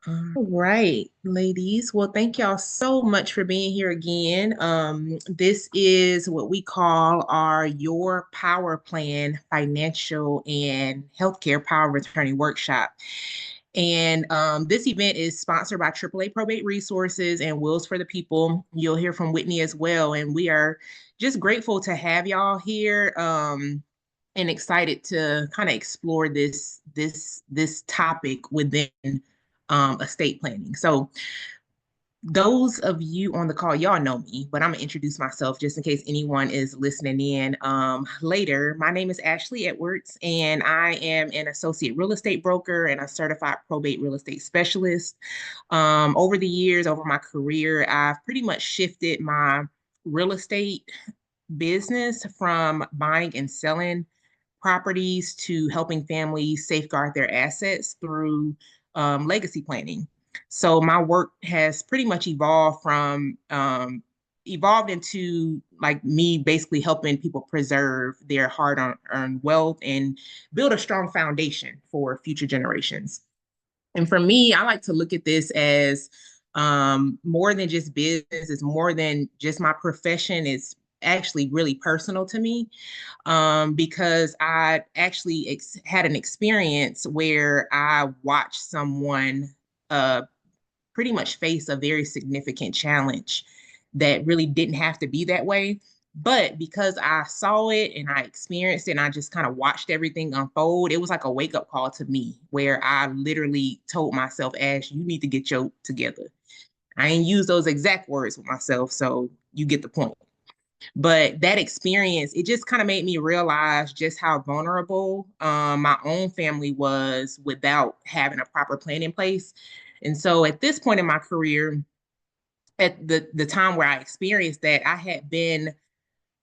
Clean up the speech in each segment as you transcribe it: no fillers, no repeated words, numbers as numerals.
All right, ladies. Well, thank y'all so much for being here again. This is what we call our Your Power Plan Financial and Healthcare Power of Attorney Workshop. And this event is sponsored by AAA Probate Resources and Wills for the People. You'll hear from Whitney as well. And we are just grateful to have y'all here. And excited to kind of explore this topic within estate planning. So those of you on the call, y'all know me, but I'm gonna introduce myself just in case anyone is listening in later. My name is Ashley Edwards, and I am an associate real estate broker and a certified probate real estate specialist. Over the years, over my career, I've pretty much shifted my real estate business from buying and selling properties to helping families safeguard their assets through legacy planning. So my work has pretty much evolved into like me basically helping people preserve their hard-earned wealth and build a strong foundation for future generations. And for me, I like to look at this as more than just business, it's more than just my profession. It's actually really personal to me because I actually had an experience where I watched someone uh, pretty much face a very significant challenge that really didn't have to be that way. But because I saw it and I experienced it and I just kind of watched everything unfold, it was like a wake up call to me where I literally told myself, Ash, you need to get your together. I ain't use those exact words with myself, so you get the point. But that experience, it just kind of made me realize just how vulnerable my own family was without having a proper plan in place. And so at this point in my career, at the time where I experienced that, I had been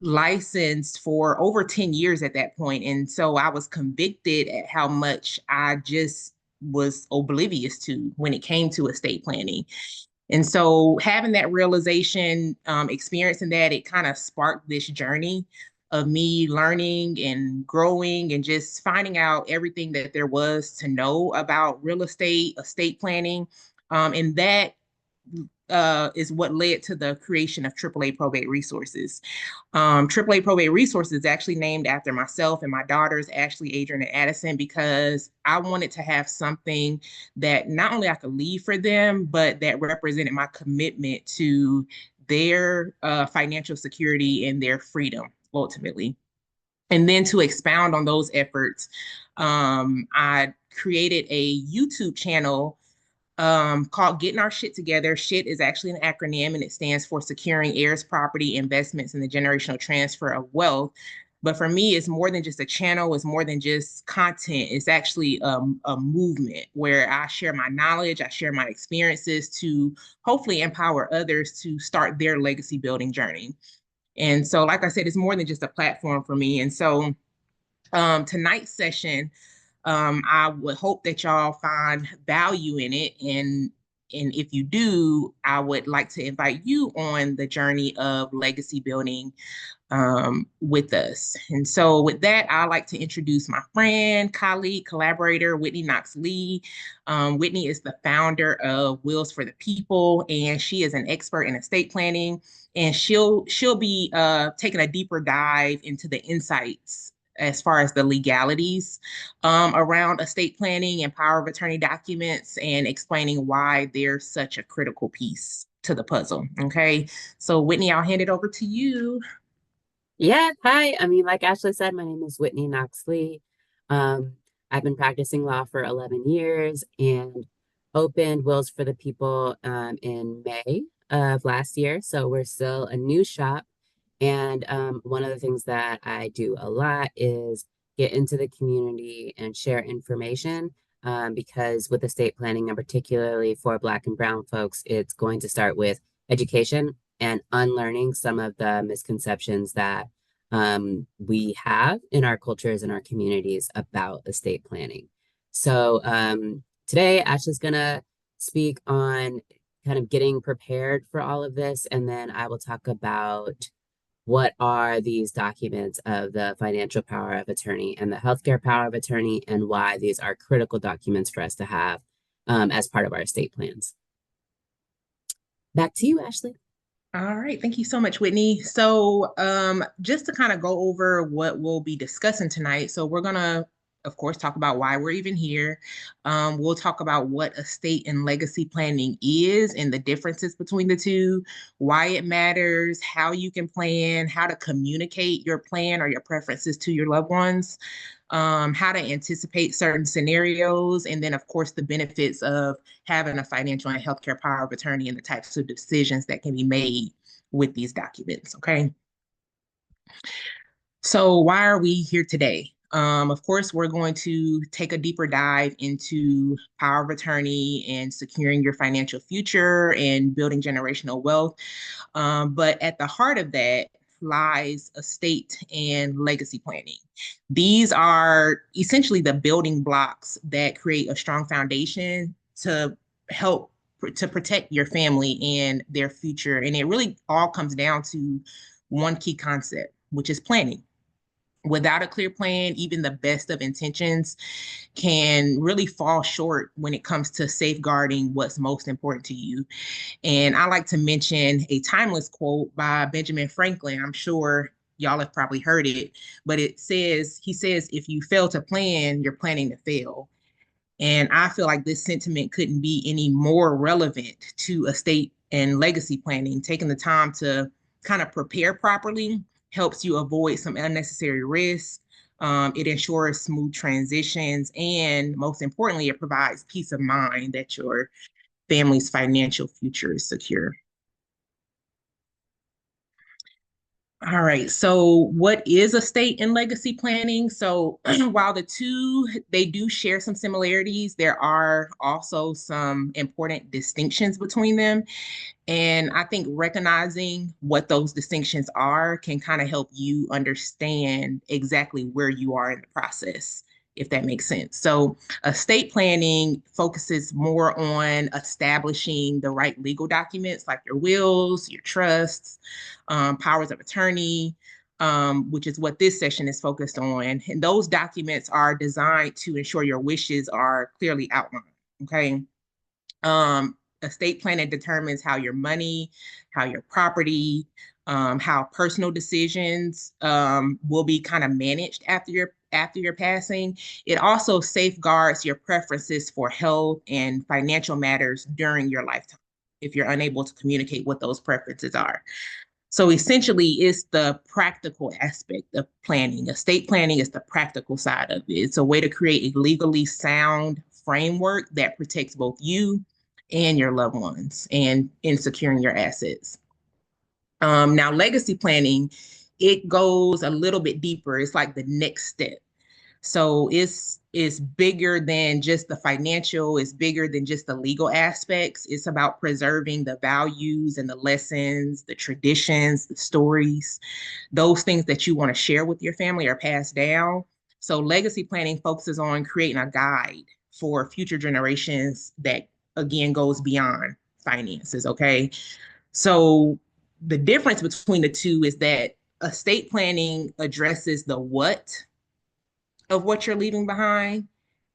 licensed for over 10 years at that point. And so I was convicted at how much I just was oblivious to when it came to estate planning. And so having that realization, experiencing that, it kind of sparked this journey of me learning and growing and just finding out everything that there was to know about real estate, estate planning. And that is what led to the creation of AAA Probate Resources. AAA Probate Resources is actually named after myself and my daughters, Ashley, Adrian, and Addison, because I wanted to have something that not only I could leave for them, but that represented my commitment to their financial security and their freedom ultimately. And then to expound on those efforts, I created a YouTube channel called Getting Our Shit Together. SHIT is actually an acronym and it stands for Securing Heirs Property Investments and the Generational Transfer of Wealth. But for me, it's more than just a channel, it's more than just content. It's actually a movement where I share my knowledge, I share my experiences to hopefully empower others to start their legacy building journey. And so, like I said, it's more than just a platform for me. And so, tonight's session, I would hope that y'all find value in it. And if you do, I would like to invite you on the journey of legacy building with us. And so with that, I'd like to introduce my friend, colleague, collaborator, Whitney Knox Lee. Whitney is the founder of Wills for the People, and she is an expert in estate planning. And she'll be taking a deeper dive into the insights as far as the legalities around estate planning and power of attorney documents and explaining why they're such a critical piece to the puzzle. Okay. So, Whitney, I'll hand it over to you. Yeah, hi. I mean, like Ashley said, my name is Whitney Knoxley. Um, I've been practicing law for 11 years and opened Wills for the People in May of last year. So we're still a new shop. And one of the things that I do a lot is get into the community and share information because with estate planning, and particularly for Black and Brown folks, it's going to start with education and unlearning some of the misconceptions that we have in our cultures and our communities about estate planning. So today, Ashley's going to speak on kind of getting prepared for all of this, and then I will talk about what are these documents of the financial power of attorney and the healthcare power of attorney, and why these are critical documents for us to have as part of our estate plans. Back to you, Ashley. All right, thank you so much, Whitney. So, just to kind of go over what we'll be discussing tonight. So, we're gonna, of course, talk about why we're even here. We'll talk about what estate and legacy planning is and the differences between the two, why it matters, how you can plan, how to communicate your plan or your preferences to your loved ones, how to anticipate certain scenarios, and then, of course, the benefits of having a financial and healthcare power of attorney and the types of decisions that can be made with these documents. Okay. So, why are we here today? Of course, we're going to take a deeper dive into power of attorney and securing your financial future and building generational wealth. But at the heart of that lies estate and legacy planning. These are essentially the building blocks that create a strong foundation to help to protect your family and their future. And it really all comes down to one key concept, which is planning. Without a clear plan, even the best of intentions can really fall short when it comes to safeguarding what's most important to you. And I like to mention a timeless quote by Benjamin Franklin. I'm sure y'all have probably heard it, but he says, if you fail to plan, you're planning to fail. And I feel like this sentiment couldn't be any more relevant to estate and legacy planning. Taking the time to kind of prepare properly helps you avoid some unnecessary risks. It ensures smooth transitions. And most importantly, it provides peace of mind that your family's financial future is secure. All right. So, what is estate and legacy planning? So, while the two they do share some similarities, there are also some important distinctions between them. And I think recognizing what those distinctions are can kind of help you understand exactly where you are in the process, if that makes sense. So, estate planning focuses more on establishing the right legal documents like your wills, your trusts, powers of attorney, which is what this session is focused on. And those documents are designed to ensure your wishes are clearly outlined. Okay. Estate planning determines how your money, how your property, how personal decisions will be kind of managed after your passing. It also safeguards your preferences for health and financial matters during your lifetime if you're unable to communicate what those preferences are. So essentially, it's the practical aspect of planning. Estate planning is the practical side of it. It's a way to create a legally sound framework that protects both you and your loved ones and in securing your assets. Now, legacy planning, it goes a little bit deeper. It's like the next step. So it's bigger than just the financial, it's bigger than just the legal aspects. It's about preserving the values and the lessons, the traditions, the stories, those things that you want to share with your family or pass down. So legacy planning focuses on creating a guide for future generations that again goes beyond finances, okay? So the difference between the two is that estate planning addresses the what of what you're leaving behind,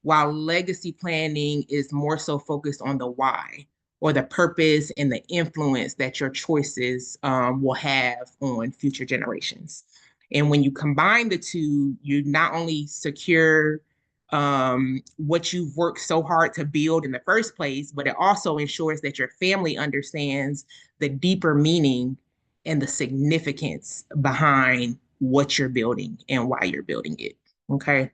while legacy planning is more so focused on the why or the purpose and the influence that your choices will have on future generations. And when you combine the two, you not only secure what you've worked so hard to build in the first place, but it also ensures that your family understands the deeper meaning and the significance behind what you're building and why you're building it. Okay.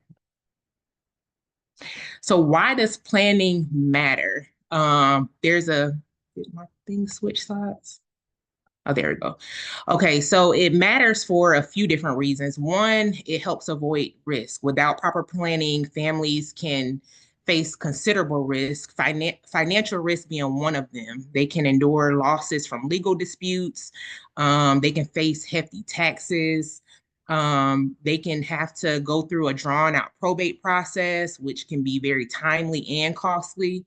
So why does planning matter? Did my thing switch sides? Oh, there we go. Okay, so it matters for a few different reasons. One, it helps avoid risk. Without proper planning, families can face considerable risk, financial risk being one of them. They can endure losses from legal disputes. They can face hefty taxes. They can have to go through a drawn out probate process, which can be very timely and costly.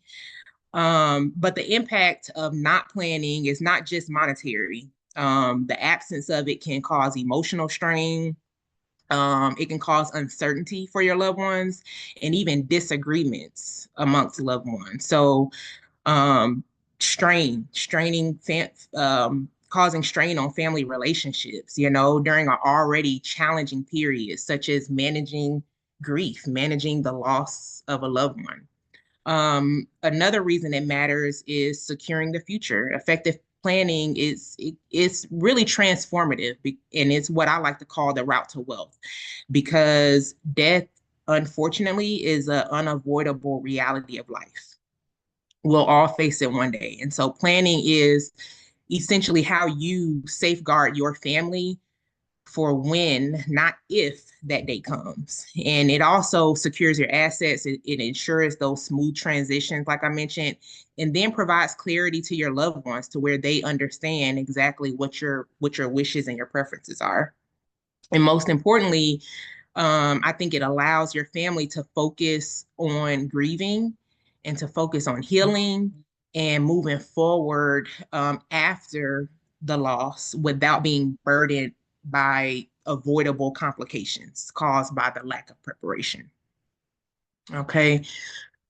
But the impact of not planning is not just monetary. The absence of it can cause emotional strain, It can cause uncertainty for your loved ones and even disagreements amongst loved ones. So, um, causing strain on family relationships, during an already challenging period, such as managing grief, managing the loss of a loved one. Another reason it matters is securing the future. Effective planning is really transformative, and it's what I like to call the route to wealth, because death, unfortunately, is an unavoidable reality of life. We'll all face it one day, and so planning is essentially how you safeguard your family for when, not if, that day comes. And it also secures your assets. It ensures those smooth transitions, like I mentioned, and then provides clarity to your loved ones to where they understand exactly what your wishes and your preferences are. And most importantly, I think it allows your family to focus on grieving and to focus on healing and moving forward after the loss without being burdened by avoidable complications caused by the lack of preparation. Okay.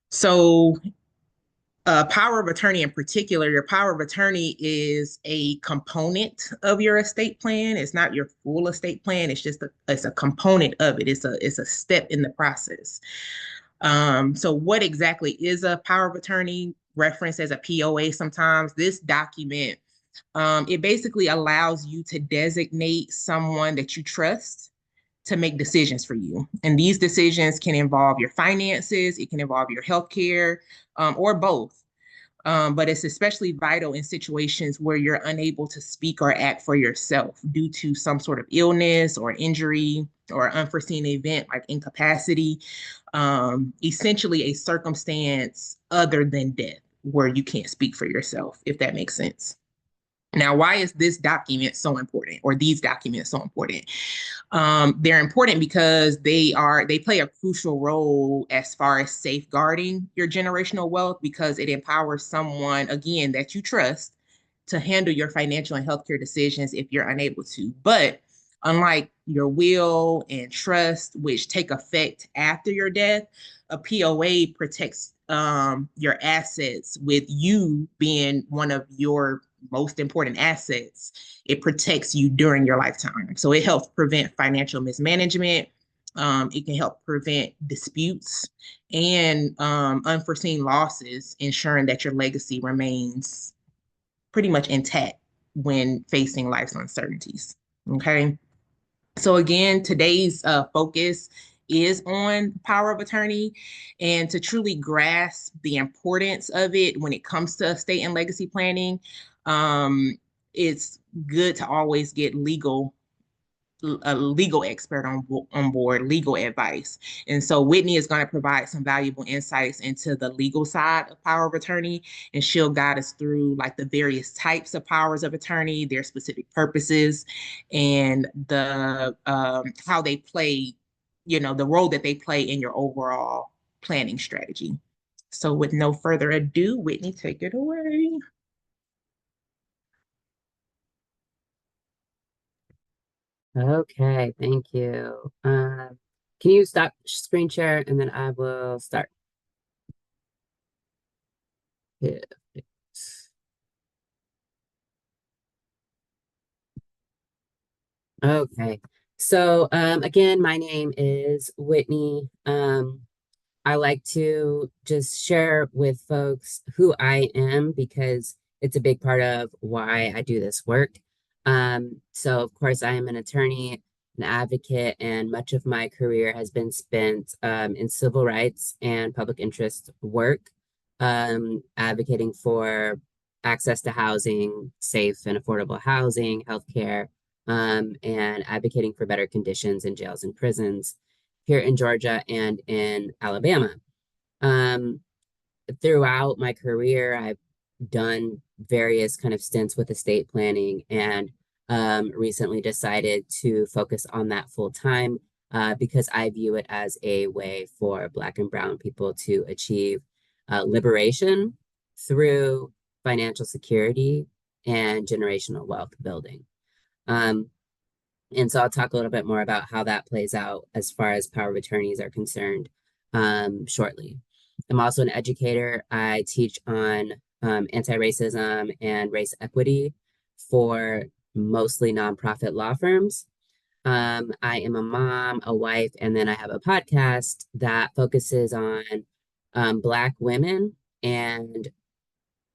So, power of attorney in particular, your power of attorney is a component of your estate plan. It's not your full estate plan. It's a component of it. It's a step in the process. So what exactly is a power of attorney? Referenced as a POA sometimes. This document, it basically allows you to designate someone that you trust to make decisions for you. And these decisions can involve your finances, it can involve your healthcare, or both. But it's especially vital in situations where you're unable to speak or act for yourself due to some sort of illness or injury or unforeseen event like incapacity, essentially a circumstance other than death where you can't speak for yourself, if that makes sense. Now, why is this document so important, or these documents so important? They're important because they play a crucial role as far as safeguarding your generational wealth, because it empowers someone, again, that you trust to handle your financial and healthcare decisions if you're unable to. But unlike your will and trust, which take effect after your death, a POA protects your assets, with you being one of your most important assets. It protects you during your lifetime. So it helps prevent financial mismanagement. It can help prevent disputes and unforeseen losses, ensuring that your legacy remains pretty much intact when facing life's uncertainties. Okay. So again, today's focus is on power of attorney, and to truly grasp the importance of it when it comes to estate and legacy planning, um, it's good to always get a legal expert on board, legal advice. And so Whitney is going to provide some valuable insights into the legal side of power of attorney, and she'll guide us through like the various types of powers of attorney, their specific purposes, and the how they play, the role that they play in your overall planning strategy. So with no further ado, Whitney, take it away. Okay, thank you. Can you stop screen share and then I will start? Yeah. Okay. So again, my name is Whitney. I like to just share with folks who I am because it's a big part of why I do this work. So of course I am an attorney, an advocate, and much of my career has been spent in civil rights and public interest work, advocating for access to housing, safe and affordable housing, healthcare, and advocating for better conditions in jails and prisons here in Georgia and in Alabama. Um, Throughout my career, I've done various kind of stints with estate planning and recently decided to focus on that full time because I view it as a way for Black and Brown people to achieve liberation through financial security and generational wealth building. Um, And so I'll talk a little bit more about how that plays out as far as power of attorneys are concerned shortly. I'm also an educator. I teach on anti-racism and race equity for mostly nonprofit law firms. I am a mom, a wife, and then I have a podcast that focuses on Black women and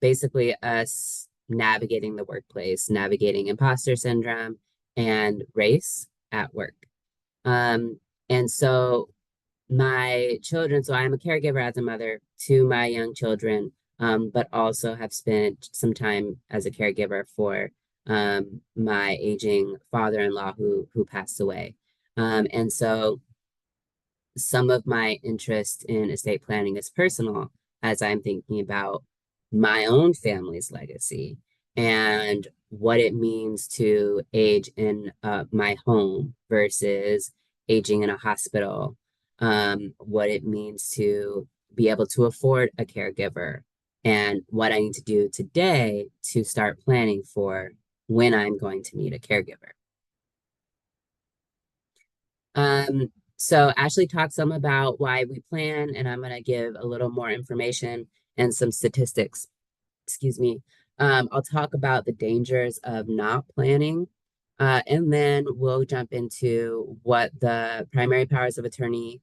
basically us navigating the workplace, navigating imposter syndrome and race at work. Um, and so my children, so I'm a caregiver as a mother to my young children, but also have spent some time as a caregiver for my aging father-in-law who passed away. And so some of my interest in estate planning is personal as I'm thinking about my own family's legacy and what it means to age in my home versus aging in a hospital, what it means to be able to afford a caregiver, and what I need to do today to start planning for when I'm going to need a caregiver. So Ashley talked some about why we plan, and I'm going to give a little more information and some statistics. Excuse me. I'll talk about the dangers of not planning, and then we'll jump into what the primary powers of attorney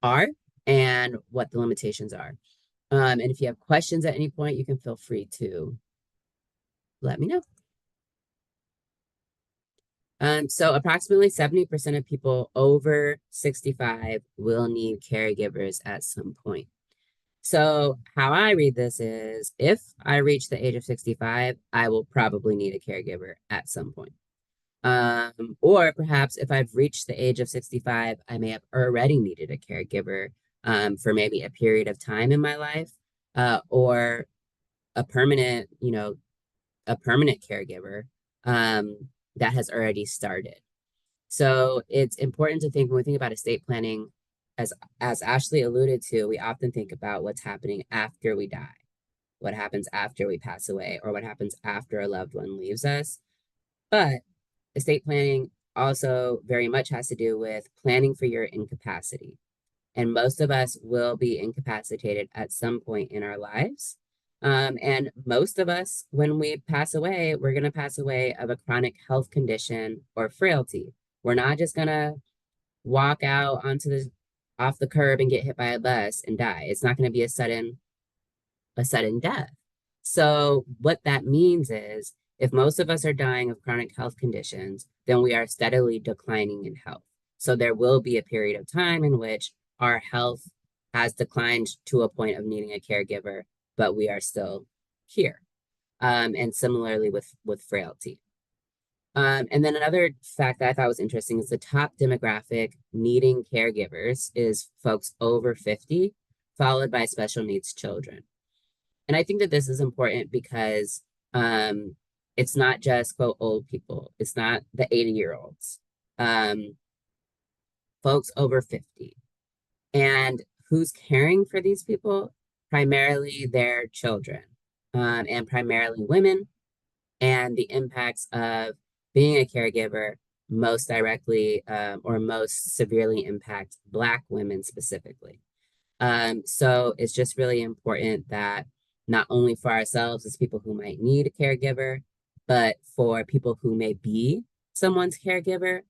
are and what the limitations are. And if you have questions at any point, you can feel free to let me know. So approximately 70% of people over 65 will need caregivers at some point. So how I read this is if I reach the age of 65, I will probably need a caregiver at some point. Or perhaps if I've reached the age of 65, I may have already needed a caregiver for maybe a period of time in my life, or a permanent, a permanent caregiver that has already started. So it's important to think when we think about estate planning, as as Ashley alluded to, we often think about what's happening after we die, what happens after we pass away, or what happens after a loved one leaves us. But estate planning also very much has to do with planning for your incapacity. And most of us will be incapacitated at some point in our lives. And most of us, when we pass away, we're going to pass away of a chronic health condition or frailty. We're not just going to walk out onto the off the curb and get hit by a bus and die. It's not going to be a sudden death. So what that means is if most of us are dying of chronic health conditions, then we are steadily declining in health. So there will be a period of time in which our health has declined to a point of needing a caregiver, but we are still here. And similarly with frailty. And then another fact that I thought was interesting is the top demographic needing caregivers is folks over 50, followed by special needs children. And I think that this is important because it's not just quote old people, it's not the 80-year-olds, folks over 50. And who's caring for these people? Primarily their children, and primarily women, and the impacts of being a caregiver most directly or most severely impact Black women specifically. So it's just really important that not only for ourselves as people who might need a caregiver, but for people who may be someone's caregiver,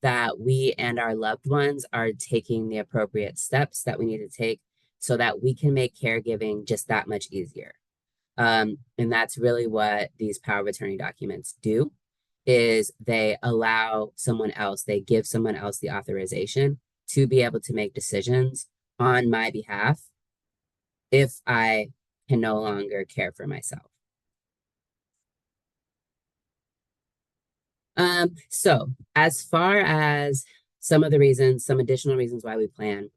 that we and our loved ones are taking the appropriate steps that we need to take so that we can make caregiving just that much easier. And that's really what these power of attorney documents do is they allow someone else, they give someone else the authorization to be able to make decisions on my behalf if I can no longer care for myself. So as far as some of the reasons, some additional reasons why we plan,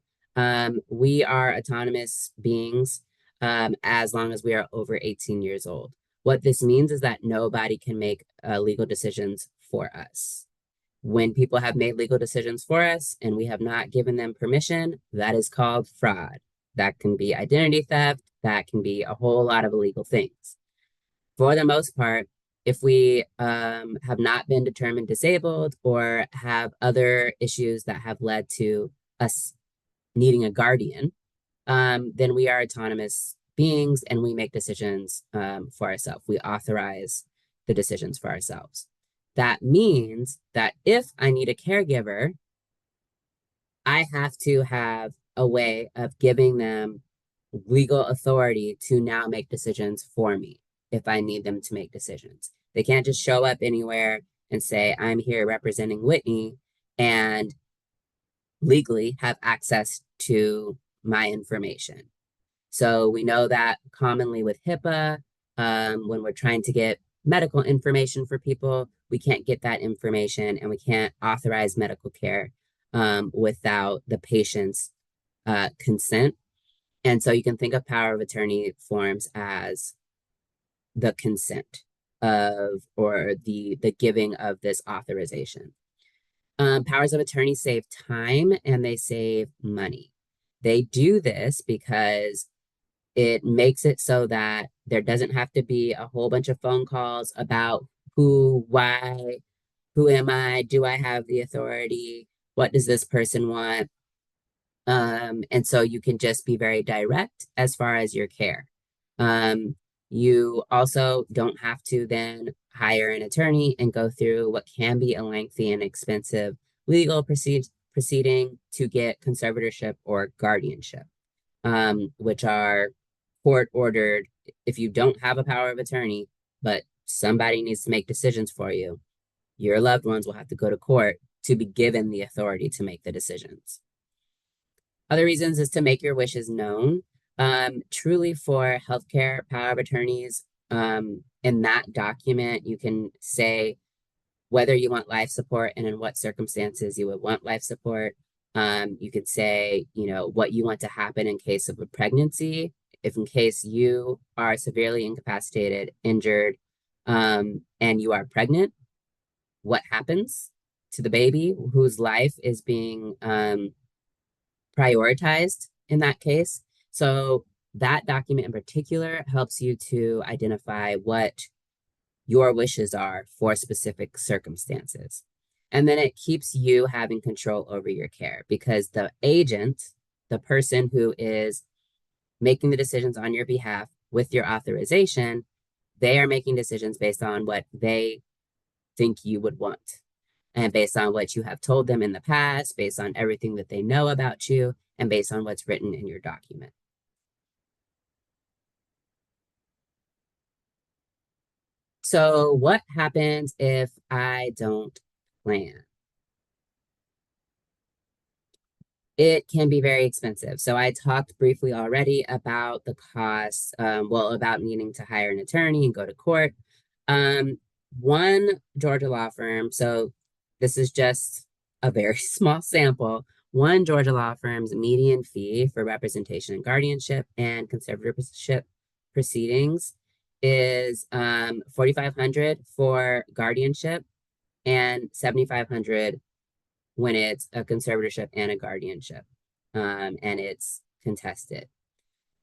we are autonomous beings as long as we are over 18 years old. What this means is that nobody can make legal decisions for us. When people have made legal decisions for us and we have not given them permission, that is called fraud. That can be identity theft, that can be a whole lot of illegal things. For the most part, If we have not been determined disabled or have other issues that have led to us needing a guardian, then we are autonomous beings and we make decisions for ourselves. We authorize the decisions for ourselves. That means that if I need a caregiver, I have to have a way of giving them legal authority to now make decisions for me if I need them to make decisions. They can't just show up anywhere and say, I'm here representing Whitney and legally have access to my information. So we know that commonly with HIPAA, when we're trying to get medical information for people, we can't get that information and we can't authorize medical care without the patient's consent. And so you can think of power of attorney forms as the consent of or the giving of this authorization. Powers of attorney save time and they save money. They do this because it makes it so that there doesn't have to be a whole bunch of phone calls about who, why, who am I, do I have the authority, what does this person want? And so you can just be very direct as far as your care. Um, you also don't have to then hire an attorney and go through what can be a lengthy and expensive legal proceeding to get conservatorship or guardianship, which are court ordered. If you don't have a power of attorney, but somebody needs to make decisions for you, your loved ones will have to go to court to be given the authority to make the decisions. Other reasons is to make your wishes known. Truly for healthcare power of attorneys, in that document, you can say whether you want life support and in what circumstances you would want life support. You could say, what you want to happen in case of a pregnancy, if in case you are severely incapacitated, injured, and you are pregnant, what happens to the baby whose life is being prioritized in that case. So that document in particular helps you to identify what your wishes are for specific circumstances. And then it keeps you having control over your care because the agent, the person who is making the decisions on your behalf with your authorization, they are making decisions based on what they think you would want and based on what you have told them in the past, based on everything that they know about you, and based on what's written in your document. So, what happens if I don't plan? It can be very expensive. So, I talked briefly already about the costs, about needing to hire an attorney and go to court. Um, one Georgia law firm, so this is just a very small sample. One Georgia law firm's median fee for representation and guardianship and conservatorship proceedings is 4,500 for guardianship and 7,500 when it's a conservatorship and a guardianship, and it's contested.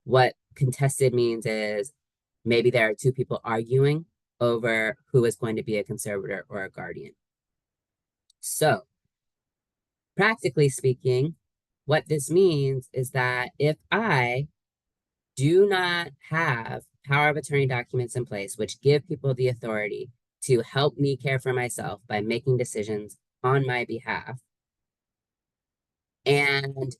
What contested means is maybe there are two people arguing over who is going to be a conservator or a guardian. So, practically speaking, what this means is that if I do not have power of attorney documents in place, which give people the authority to help me care for myself by making decisions on my behalf, and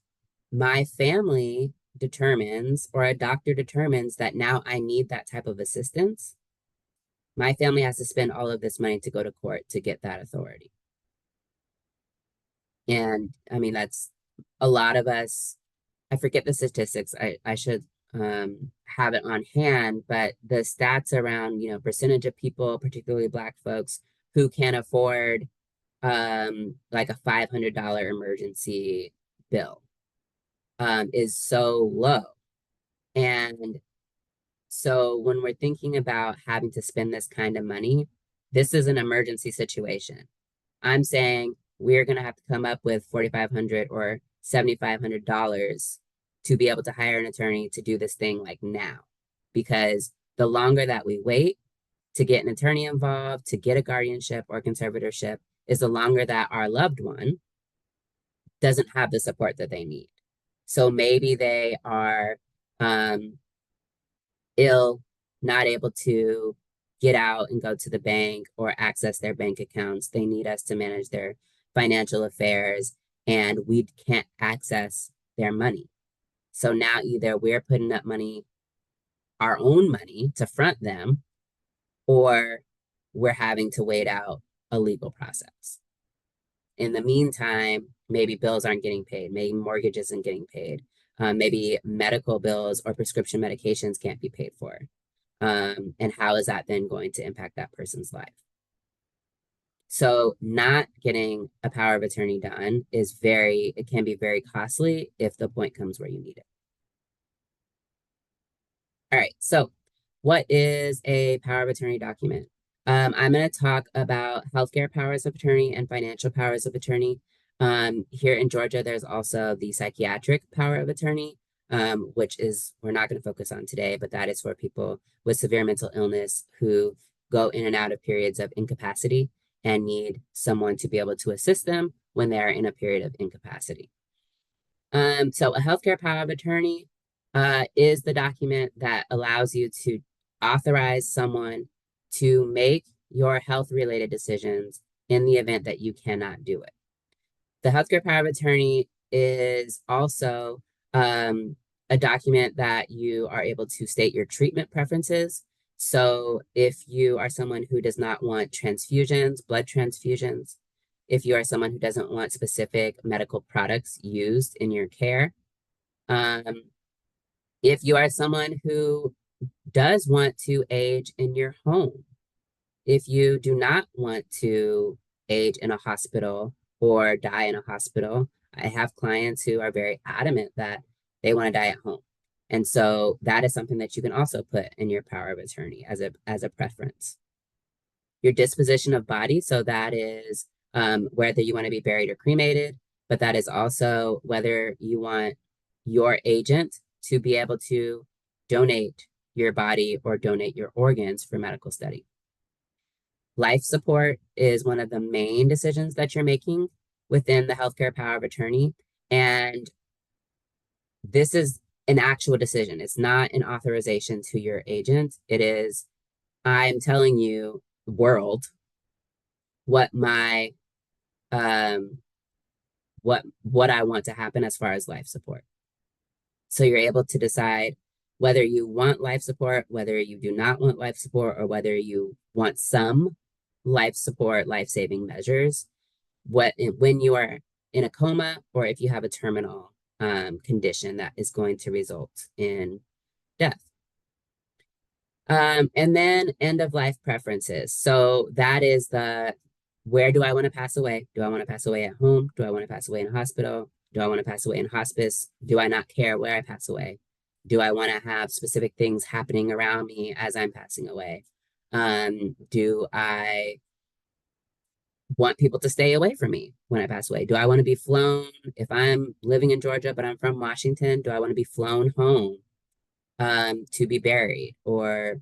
my family determines or a doctor determines that now I need that type of assistance, my family has to spend all of this money to go to court to get that authority. And I mean, that's a lot of us. I forget the statistics. I should have it on hand, but the stats around, percentage of people, particularly Black folks, who can afford like a $500 emergency bill is so low. And so when we're thinking about having to spend this kind of money, this is an emergency situation. I'm saying we're going to have to come up with $4,500 or $7,500 to be able to hire an attorney to do this thing like now. Because the longer that we wait, to get an attorney involved, to get a guardianship or conservatorship, is the longer that our loved one doesn't have the support that they need. So maybe they are um, ill, not able to get out and go to the bank or access their bank accounts. They need us to manage their financial affairs, and we can't access their money. So now either we're putting up money, our own money to front them, or we're having to wait out a legal process. In the meantime, maybe bills aren't getting paid, maybe mortgage isn't getting paid, maybe medical bills or prescription medications can't be paid for. And how is that then going to impact that person's life? So not getting a power of attorney done it can be very costly if the point comes where you need it. All right, so what is a power of attorney document? I'm going to talk about healthcare powers of attorney and financial powers of attorney. Here in Georgia, there's also the psychiatric power of attorney, which is we're not going to focus on today, but that is for people with severe mental illness who go in and out of periods of incapacity and need someone to be able to assist them when they're in a period of incapacity. So a healthcare power of attorney is the document that allows you to authorize someone to make your health related decisions in the event that you cannot do it. The healthcare power of attorney is also a document that you are able to state your treatment preferences. So if you are someone who does not want transfusions, blood transfusions, if you are someone who doesn't want specific medical products used in your care, um, if you are someone who does want to age in your home, if you do not want to age in a hospital or die in a hospital, I have clients who are very adamant that they want to die at home. And so that is something that you can also put in your power of attorney as a preference. Your disposition of body, so that is whether you want to be buried or cremated, but that is also whether you want your agent to be able to donate your body or donate your organs for medical study. Life support is one of the main decisions that you're making within the healthcare power of attorney. And this is an actual decision. It's not an authorization to your agent. It is, I'm telling you, world, what my um what I want to happen as far as life support. So you're able to decide whether you want life support, whether you do not want life support, or whether you want some life support, life-saving measures, when you are in a coma or if you have a terminal condition that is going to result in death. And then end of life preferences. So that is where do I want to pass away? Do I want to pass away at home? Do I want to pass away in a hospital? Do I want to pass away in hospice? Do I not care where I pass away? Do I want to have specific things happening around me as I'm passing away? Do I want people to stay away from me when I pass away? Do I want to be flown? If I'm living in Georgia, but I'm from Washington, do I want to be flown home to be buried? Or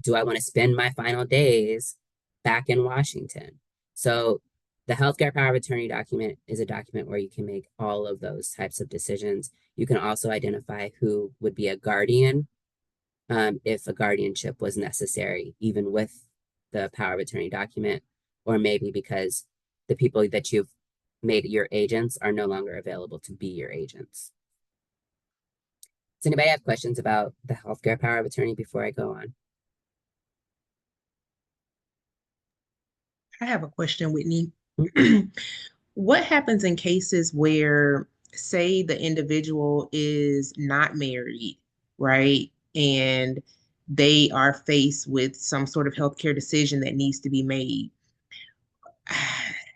do I want to spend my final days back in Washington? So the healthcare power of attorney document is a document where you can make all of those types of decisions. You can also identify who would be a guardian if a guardianship was necessary, even with the power of attorney document, or maybe because the people that you've made your agents are no longer available to be your agents. Does anybody have questions about the healthcare power of attorney before I go on? I have a question, Whitney. Hmm? What happens in cases where, say, the individual is not married, right? And they are faced with some sort of healthcare decision that needs to be made.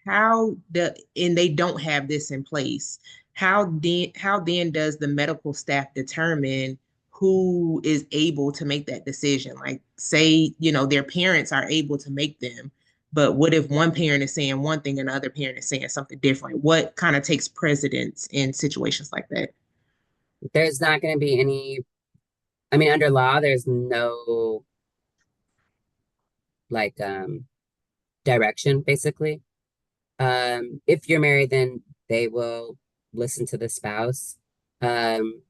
And they don't have this in place. How then does the medical staff determine who is able to make that decision? Like, say, their parents are able to make them, but what if one parent is saying one thing and the other parent is saying something different? What kind of takes precedence in situations like that? There's not going to be any, I mean, under law, there's no like direction, basically. If you're married, then they will listen to the spouse. Um,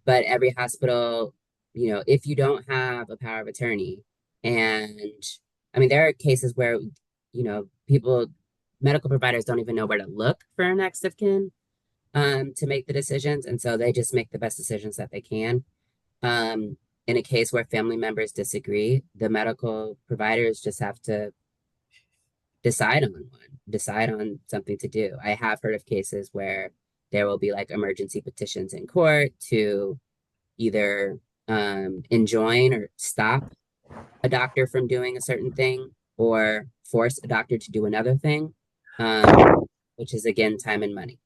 but every hospital, if you don't have a power of attorney, and I mean, there are cases where, people, medical providers don't even know where to look for a next of kin to make the decisions. And so they just make the best decisions that they can. Um, in a case where family members disagree, the medical providers just have to decide on something to do. I have heard of cases where there will be like emergency petitions in court to either enjoin or stop a doctor from doing a certain thing or force a doctor to do another thing, um, which is again time and money.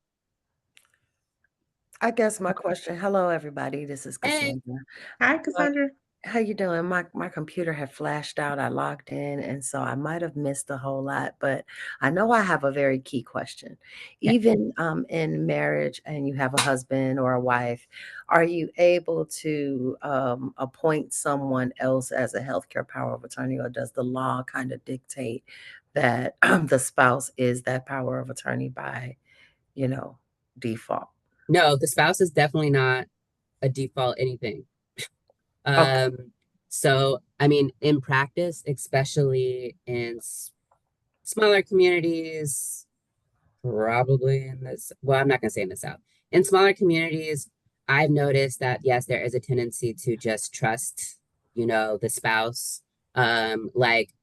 I guess my question hello, everybody, this is Hey, Cassandra. Hi, Uh, Cassandra. how you doing? My computer had flashed out, I logged in, and so I might have missed a whole lot, but I know I have a very key question. okay. Even, in marriage and you have a husband or a wife, are you able to, appoint someone else as a healthcare power of attorney, or does the law kinda dictate that, the spouse is that power of attorney by, you know, default? No, the spouse is definitely not a default anything. Okay, Um, so I mean, in practice, especially in smaller communities, probably in this, well, I'm not gonna say in the South. In smaller communities, I've noticed that yes, there is a tendency to just trust, the spouse. Like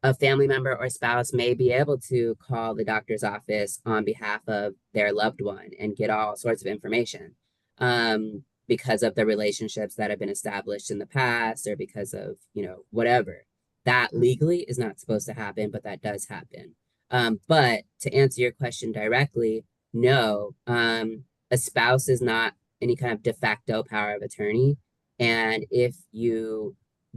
a family member or spouse may be able to call the doctor's office on behalf of their loved one and get all sorts of information because of the relationships that have been established in the past or because of, whatever. That legally is not supposed to happen, but that does happen. But to answer your question directly, no, a spouse is not any kind of de facto power of attorney. And if you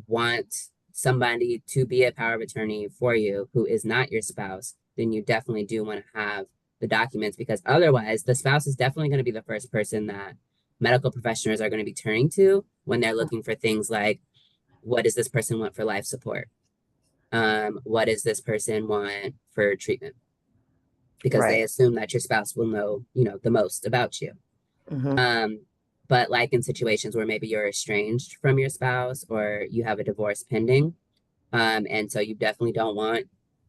want somebody to be a power of attorney for you who is not your spouse, then you definitely do want to have the documents because otherwise, the spouse is definitely going to be the first person that medical professionals are going to be turning to when they're looking for things like what does this person want for life support? What does this person want for treatment? Because they right. assume that your spouse will know, the most about you. Mhm. Um, but like in situations where maybe you're estranged from your spouse or you have a divorce pending, and so you definitely don't want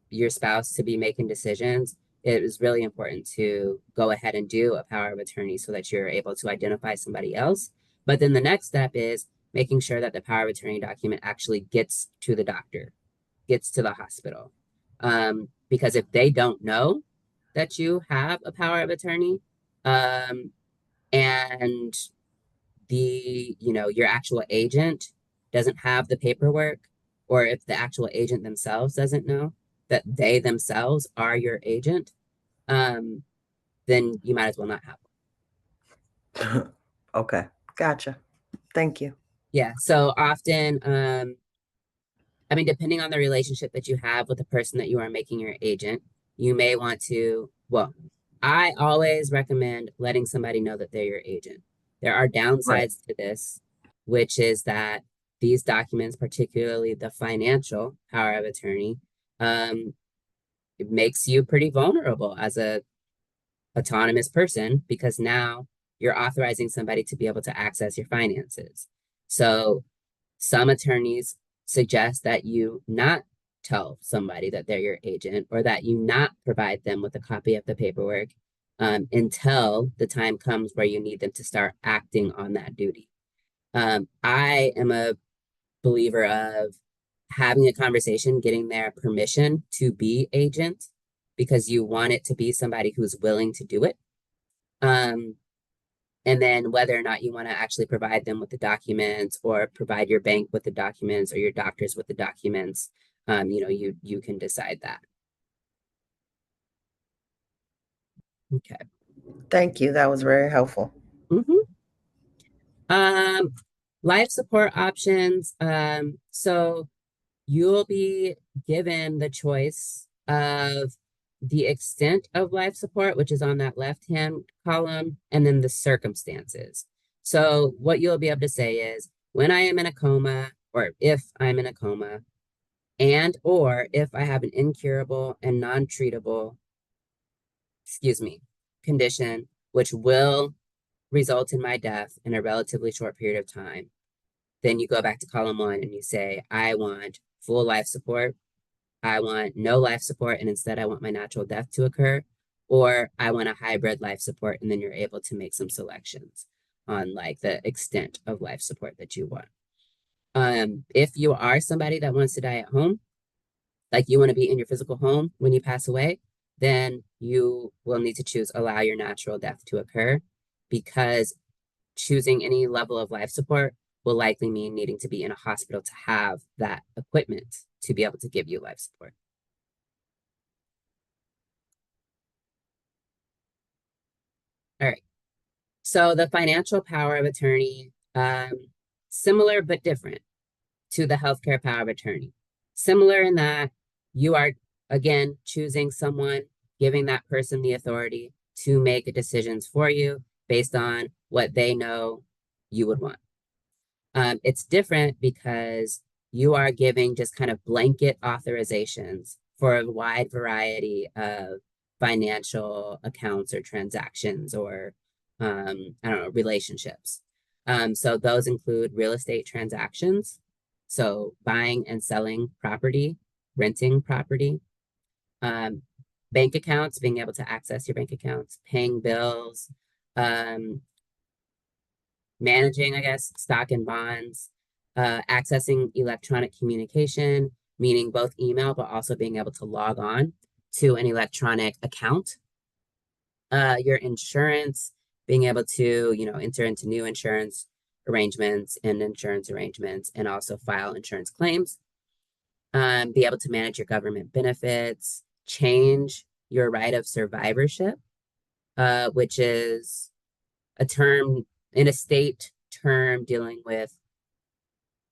your spouse to be making decisions. It is really important to go ahead and do a power of attorney so that you're able to identify somebody else. But then the next step is making sure that the power of attorney document actually gets to the doctor, gets to the hospital. Because if they don't know that you have a power of attorney, um, and your actual agent doesn't have the paperwork, or if the actual agent themselves doesn't know that they themselves are your agent, um, then you might as well not have one. Okay, gotcha. Thank you. Yeah. So often, I mean, depending on the relationship that you have with the person that you are making your agent, you may want to, well, I always recommend letting somebody know that they're your agent. There are Right. downsides to this, which is that these documents, particularly the financial power of attorney, um, it makes you pretty vulnerable as a autonomous person because now you're authorizing somebody to be able to access your finances. So some attorneys suggest that you not tell somebody that they're your agent or that you not provide them with a copy of the paperwork until the time comes where you need them to start acting on that duty. I am a believer of having a conversation, getting their permission to be agent because you want it to be somebody who's willing to do it. Um, and then whether or not you want to actually provide them with the documents or provide your bank with the documents or your doctors with the documents, you can decide that. Okay. Thank you, that was very helpful. hmm Um, life support options. So you'll be given the choice of the extent of life support, which is on that left-hand column, and then the circumstances. So what you'll be able to say is, when I am in a coma, or if I'm in a coma, and or if I have an incurable and non-treatable, condition which will result in my death in a relatively short period of time, then you go back to column one and you say, I want full life support, I want no life support, and instead I want my natural death to occur, or I want a hybrid life support, and then you're able to make some selections on like the extent of life support that you want. If you are somebody that wants to die at home, like you want to be in your physical home when you pass away, then you will need to choose allow your natural death to occur, because choosing any level of life support will likely mean needing to be in a hospital to have that equipment to be able to give you life support. All right. So the financial power of attorney, similar but different to the healthcare power of attorney. Similar in that you are, again, choosing someone, giving that person the authority to make decisions for you based on what they know you would want. It's different because you are giving just kind of blanket authorizations for a wide variety of financial accounts or transactions or, I don't know, relationships. So those include real estate transactions, so buying and selling property, renting property, um, bank accounts, being able to access your bank accounts, paying bills, um, managing, I guess, stock and bonds, accessing electronic communication, meaning both email, but also being able to log on to an electronic account. Your insurance, being able to, enter into new insurance arrangements and insurance arrangements, and also file insurance claims. Be able to manage your government benefits, change your right of survivorship, which is a term in a state term dealing with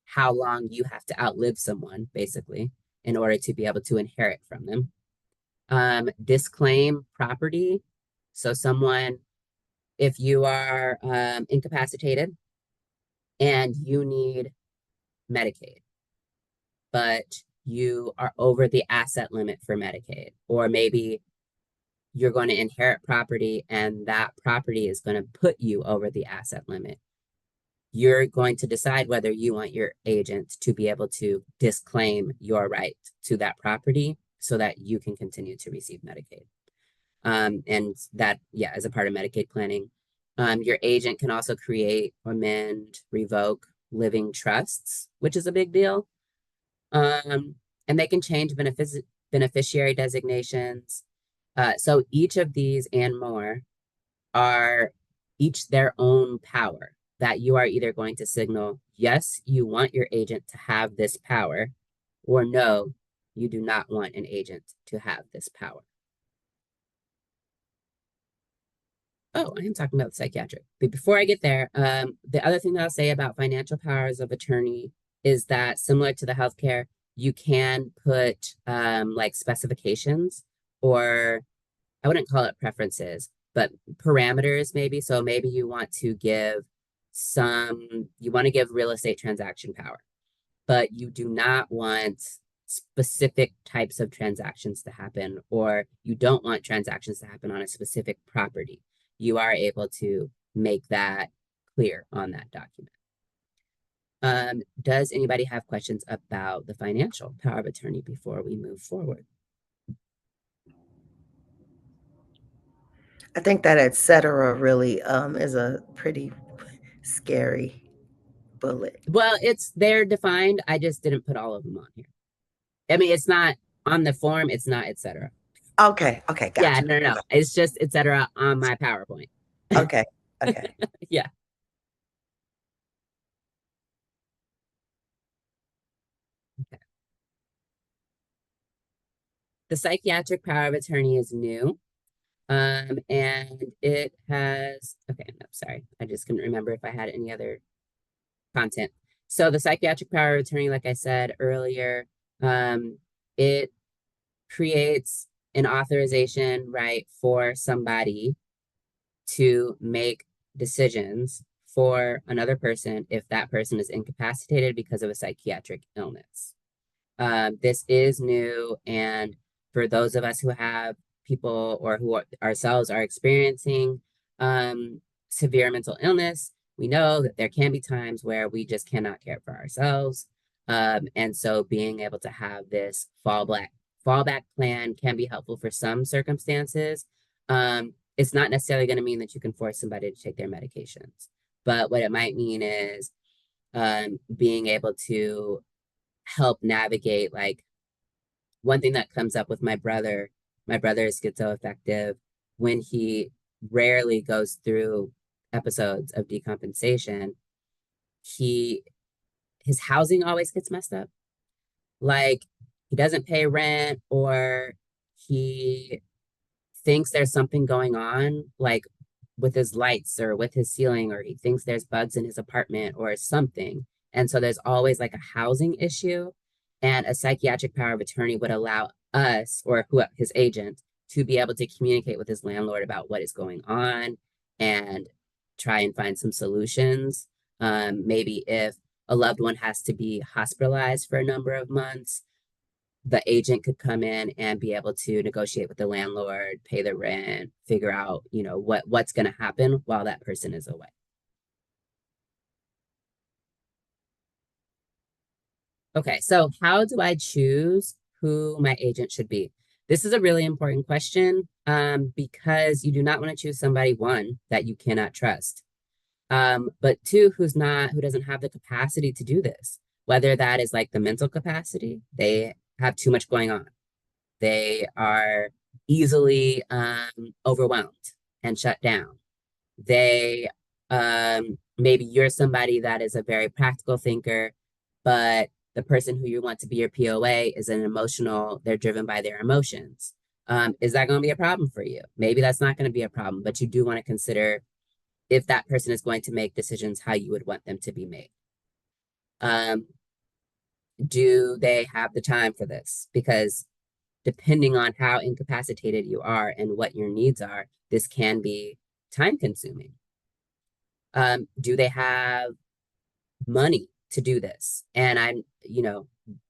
how long you have to outlive someone, basically, in order to be able to inherit from them. Disclaim property. So someone, if you are incapacitated and you need Medicaid, but you are over the asset limit for Medicaid, or maybe you're going to inherit property and that property is going to put you over the asset limit, you're going to decide whether you want your agent to be able to disclaim your right to that property so that you can continue to receive Medicaid. And that, yeah, as a part of Medicaid planning, your agent can also create, amend, revoke living trusts, which is a big deal. And they can change beneficiary designations. So each of these and more are each their own power that you are either going to signal, yes, you want your agent to have this power, or no, you do not want an agent to have this power. Oh, I am talking about the psychiatric. But before I get there, the other thing that I'll say about financial powers of attorney is that similar to the healthcare, you can put like specifications, or I wouldn't call it preferences, but parameters maybe. So maybe you want to give real estate transaction power, but you do not want specific types of transactions to happen, or you don't want transactions to happen on a specific property. You are able to make that clear on that document. Does anybody have questions about the financial power of attorney before we move forward? I think that et cetera really is a pretty scary bullet. Well, they're defined. I just didn't put all of them on here. I mean, it's not on the form. It's not, etc. Okay, okay, Yeah, gotcha. no. It's just etc. on my PowerPoint. Okay, okay. Yeah. Okay. The psychiatric power of attorney is new. And it has, okay, no, sorry. I just couldn't remember if I had any other content. So the psychiatric power of attorney, like I said earlier, it creates an authorization right for somebody to make decisions for another person if that person is incapacitated because of a psychiatric illness. This is new, and for those of us who have people or who ourselves are experiencing severe mental illness, we know that there can be times where we just cannot care for ourselves. And so being able to have this fallback plan can be helpful for some circumstances. It's not necessarily going to mean that you can force somebody to take their medications, but what it might mean is being able to help navigate, like, one thing that comes up with my brother is schizoaffective. When he rarely goes through episodes of decompensation, he his housing always gets messed up. Like, he doesn't pay rent, or he thinks there's something going on, like with his lights or with his ceiling, or he thinks there's bugs in his apartment or something. And so there's always like a housing issue. And a psychiatric power of attorney would allow us, or who his agent, to be able to communicate with his landlord about what is going on and try and find some solutions. Maybe if a loved one has to be hospitalized for a number of months, the agent could come in and be able to negotiate with the landlord, pay the rent, figure out, what's going to happen while that person is away. Okay, so how do I choose who my agent should be? This is a really important question, because you do not want to choose somebody, one, that you cannot trust, but two, who doesn't have the capacity to do this. Whether that is like the mental capacity, they have too much going on. They are easily overwhelmed and shut down. They maybe you're somebody that is a very practical thinker, but the person who you want to be your POA is they're driven by their emotions. Is that going to be a problem for you? Maybe that's not going to be a problem, but you do want to consider if that person is going to make decisions how you would want them to be made. Do they have the time for this? Because depending on how incapacitated you are and what your needs are, this can be time consuming. Do they have money to do this? And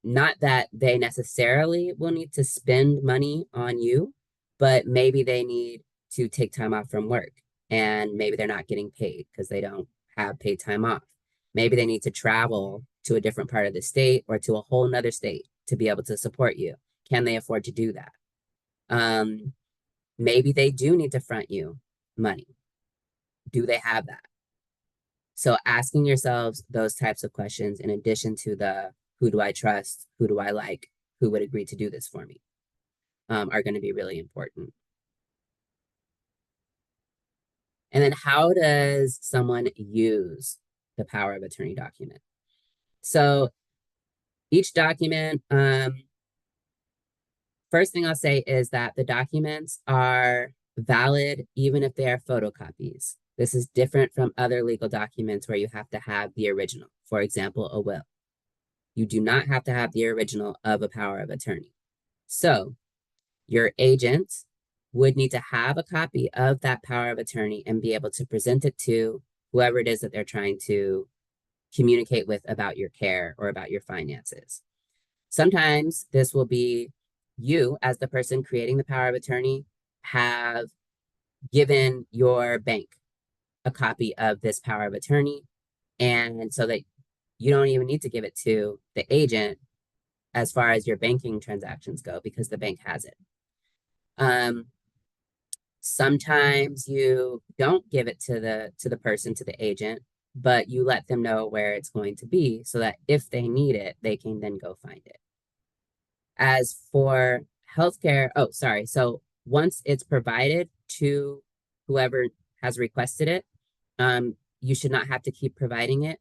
not that they necessarily will need to spend money on you, but maybe they need to take time off from work, and maybe they're not getting paid because they don't have paid time off. Maybe they need to travel to a different part of the state or to a whole nother state to be able to support you. Can they afford to do that? Maybe they do need to front you money. Do they have that? So asking yourselves those types of questions, in addition to the who do I trust, who do I like, who would agree to do this for me, are going to be really important. And then how does someone use the power of attorney document? So each document, first thing I'll say is that the documents are valid even if they are photocopies. This is different from other legal documents where you have to have the original. For example, a will. You do not have to have the original of a power of attorney. So your agent would need to have a copy of that power of attorney and be able to present it to whoever it is that they're trying to communicate with about your care or about your finances. Sometimes this will be you, as the person creating the power of attorney, have given your bank a copy of this power of attorney, and so that you don't even need to give it to the agent as far as your banking transactions go, because the bank has it. Sometimes you don't give it to the agent, but you let them know where it's going to be so that if they need it, they can then go find it. As for healthcare, so once it's provided to whoever has requested it, you should not have to keep providing it.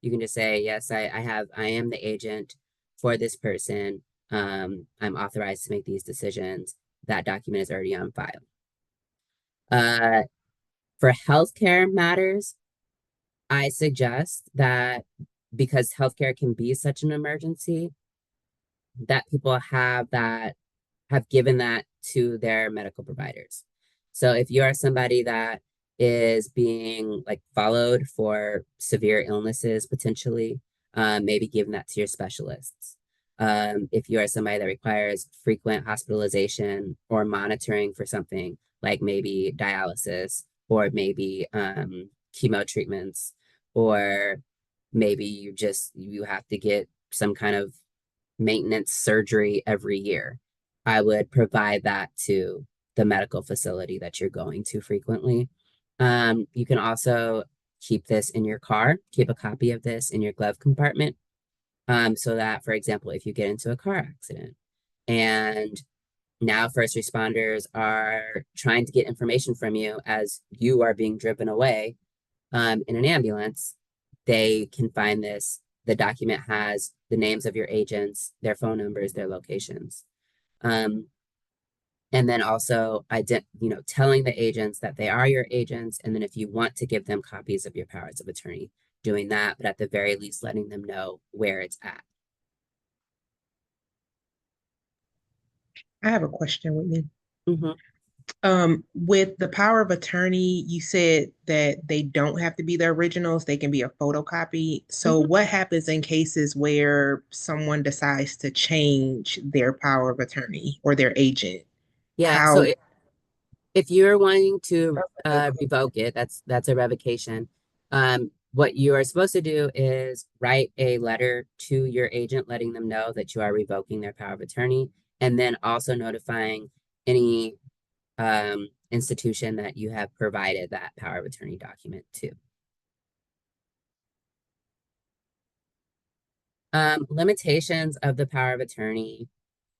You can just say, yes, I am the agent for this person. I'm authorized to make these decisions. That document is already on file. For healthcare matters, I suggest that, because healthcare can be such an emergency, that people have given that to their medical providers. So if you are somebody that is being like followed for severe illnesses, potentially, maybe giving that to your specialists. If you are somebody that requires frequent hospitalization or monitoring for something like maybe dialysis or maybe chemo treatments, or maybe you have to get some kind of maintenance surgery every year, I would provide that to the medical facility that you're going to frequently. You can also keep this in your car, keep a copy of this in your glove compartment, so that, for example, if you get into a car accident and now first responders are trying to get information from you as you are being driven away in an ambulance, they can find this. The document has the names of your agents, their phone numbers, their locations. Um, and then also, telling the agents that they are your agents. And then if you want to give them copies of your powers of attorney, doing that, but at the very least, letting them know where it's at. I have a question, Whitney. Mm-hmm. With the power of attorney, you said that they don't have to be the originals, they can be a photocopy. So Mm-hmm. what happens in cases where someone decides to change their power of attorney or their agent? Yeah. So How if you're wanting to revoke it, that's a revocation. What you are supposed to do is write a letter to your agent letting them know that you are revoking their power of attorney, and then also notifying any institution that you have provided that power of attorney document to. Limitations of the power of attorney.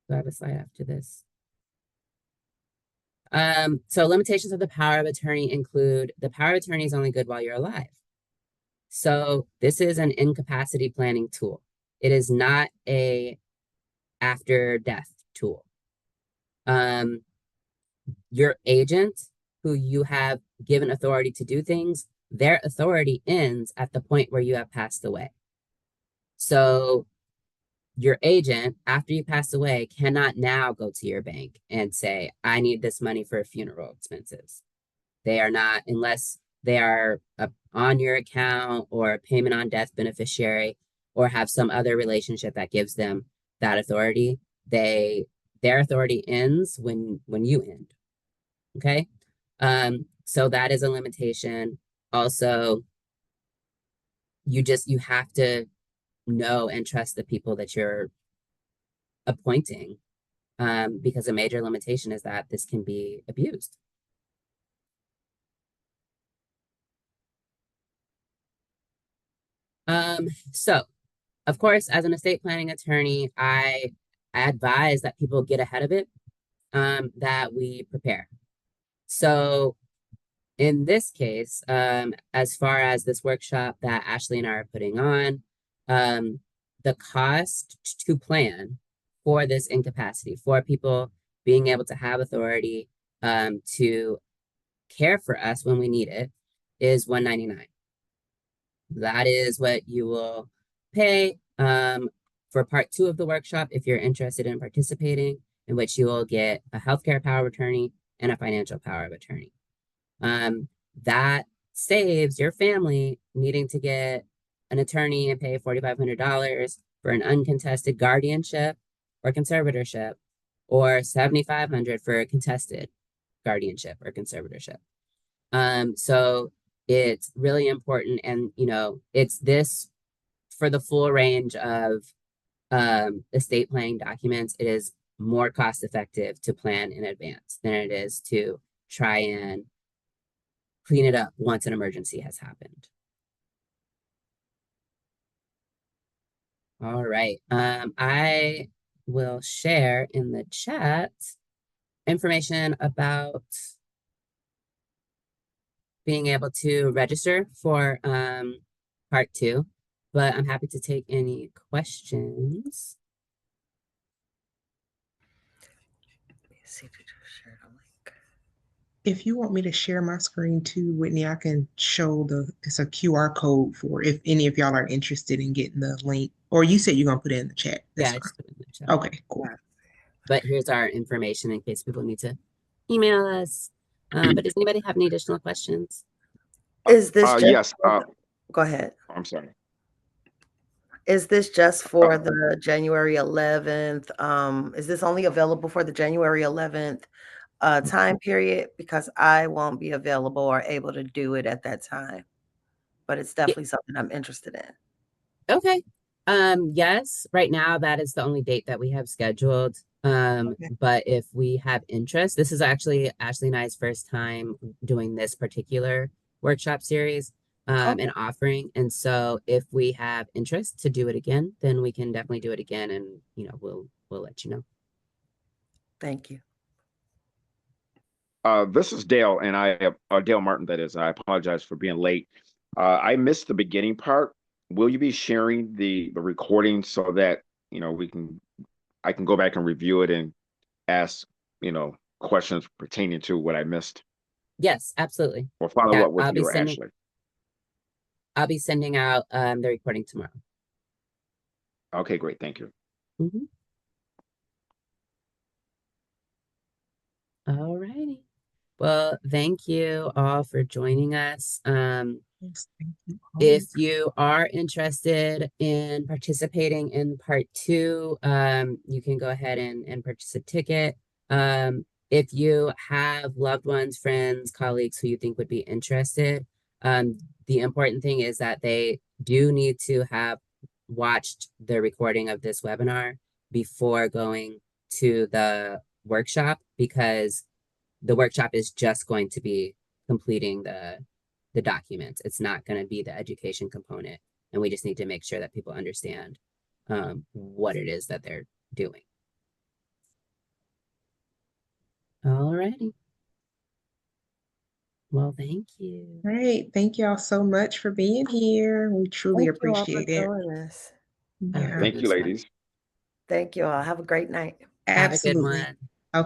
Do I have a slide after this? So limitations of the power of attorney include the power of attorney is only good while you're alive. So this is an incapacity planning tool. It is not a after death tool. Your agent who you have given authority to do things, their authority ends at the point where you have passed away. So your agent, after you pass away, cannot now go to your bank and say, I need this money for funeral expenses. They are not, unless they are on your account or a payment on death beneficiary or have some other relationship that gives them that authority. Their authority ends when you end. Okay. So that is a limitation. Also, you have to know and trust the people that you're appointing, because a major limitation is that this can be abused. So of course, as an estate planning attorney, I advise that people get ahead of it, that we prepare. So in this case, as far as this workshop that Ashley and I are putting on, the cost to plan for this incapacity, for people being able to have authority to care for us when we need it, is $199. That is what you will pay for part 2 of the workshop if you're interested in participating, in which you will get a healthcare power of attorney and a financial power of attorney. That saves your family needing to get an attorney and pay $4,500 for an uncontested guardianship or conservatorship, or $7,500 for a contested guardianship or conservatorship. So it's really important, and it's this for the full range of estate planning documents. It is more cost effective to plan in advance than it is to try and clean it up once an emergency has happened. All right. I will share in the chat information about being able to register for part 2, but I'm happy to take any questions. See if you share the link. if you want me to share my screen too, Whitney, I can show it's a QR code for if any of y'all are interested in getting the link. Or you said you're gonna put it in the chat. That's Yeah, I fine. just put it in the chat. Okay, cool. But here's our information in case people need to email us. But does anybody have any additional questions? Is this just Yes. go ahead. I'm sorry. Is this just for the January 11th? Is this only available for the January 11th time period? Because I won't be available or able to do it at that time, but it's Yeah, definitely something I'm interested in. okay. Yes, right now that is the only date that we have scheduled. Okay. But if we have interest, this is actually Ashley and I's first time doing this particular workshop series, Okay, and offering. And so if we have interest to do it again, then we can definitely do it again, and we'll let you know. thank you. This is Dale, and Dale Martin, that is. I apologize for being late. I missed the beginning part. Will you be sharing the recording so that I can go back and review it and ask questions pertaining to what I missed, Yes, absolutely. or follow Yeah, up with you or Ashley? I'll be sending out the recording tomorrow. Okay, great, thank you. Mm-hmm. All righty. Well, thank you all for joining us. Yes, thank you If all. you are interested in participating in part two, you can go ahead and purchase a ticket. If you have loved ones, friends, colleagues who you think would be interested, the important thing is that they do need to have watched the recording of this webinar before going to the workshop, because the workshop is just going to be completing the documents. It's not going to be the education component, and we just need to make sure that people understand what it is that they're doing. All righty. Well, thank you. Great. Thank y'all so much for being here. We truly Thank you all for appreciate it. joining us. Yeah, Thank you, ladies. Thank you all. Have a great night. Have a good absolutely. one.